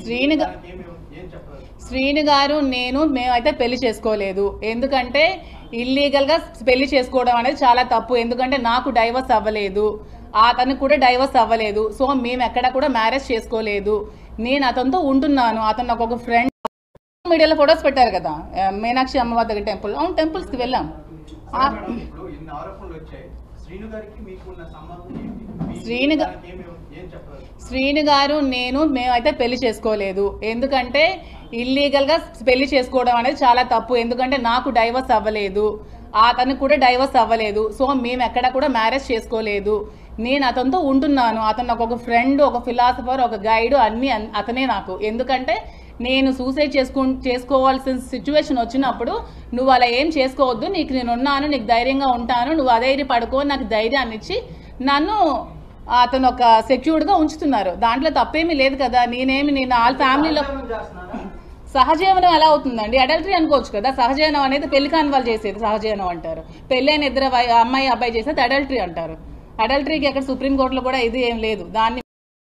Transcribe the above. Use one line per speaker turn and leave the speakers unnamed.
శ్రీను శ్రీను గారు మేమైతే పెళ్లి చేసుకోలేదు. ఎందుకంటే ఇల్లీగల్ గా పెళ్లి చేసుకోవడం అనేది చాలా తప్పు. ఎందుకంటే నాకు డైవర్స్ అవ్వలేదు, అతనికి కూడా డైవర్స్ అవ్వలేదు. సో మేము ఎక్కడ కూడా మ్యారేజ్ చేసుకోలేదు. నేను అతనితో ఉంటున్నాను. అతను నాకు ఒక ఫ్రెండ్. మీడియాలో ఫొటోస్ పెట్టారు కదా మీనాక్షి అమ్మవారి దగ్గర టెంపుల్. అవును, టెంపుల్స్ కి వెళ్ళాం. శ్రీను గారు మేమైతే పెళ్లి చేసుకోలేదు. ఎందుకంటే ఇల్లీగల్ గా పెళ్లి చేసుకోవడం అనేది చాలా తప్పు. ఎందుకంటే నాకు డైవర్స్ అవ్వలేదు, అతనికి కూడా డైవర్స్ అవ్వలేదు. సో మేము ఎక్కడ కూడా మ్యారేజ్ చేసుకోలేదు. నేను అతనితో ఉంటున్నాను. అతను నాకు ఒక ఫ్రెండ్, ఒక ఫిలాసఫర్, ఒక గైడ్, అన్ని అతనే నాకు. ఎందుకంటే నేను సూసైడ్ చేసుకోవాల్సిన సిచ్యువేషన్ వచ్చినప్పుడు నువ్వు అలా ఏం చేసుకోవద్దు, నీకు నేను ఉన్నాను, నీకు ధైర్యంగా ఉంటాను, నువ్వు అధైర్య పడుకో, నాకు ధైర్యాన్ని ఇచ్చి నన్ను అతను ఒక సెక్యూర్డ్ గా ఉంచుతున్నారు. దాంట్లో తప్పేమీ లేదు కదా. నేను వాళ్ళ ఫ్యామిలీలో సహజీవనం ఎలా అవుతుందండి? అడల్టరీ అనుకోవచ్చు కదా. సహజీవనం అనేది పెళ్లి కాని వాళ్ళు చేసేది సహజీవనం అంటారు. పెళ్ళైన ఇద్దరు అమ్మాయి అబ్బాయి చేసేది అడల్టరీ అంటారు. అడల్టరీకి అక్కడ సుప్రీంకోర్టులో కూడా ఇది ఏం లేదు. దాన్ని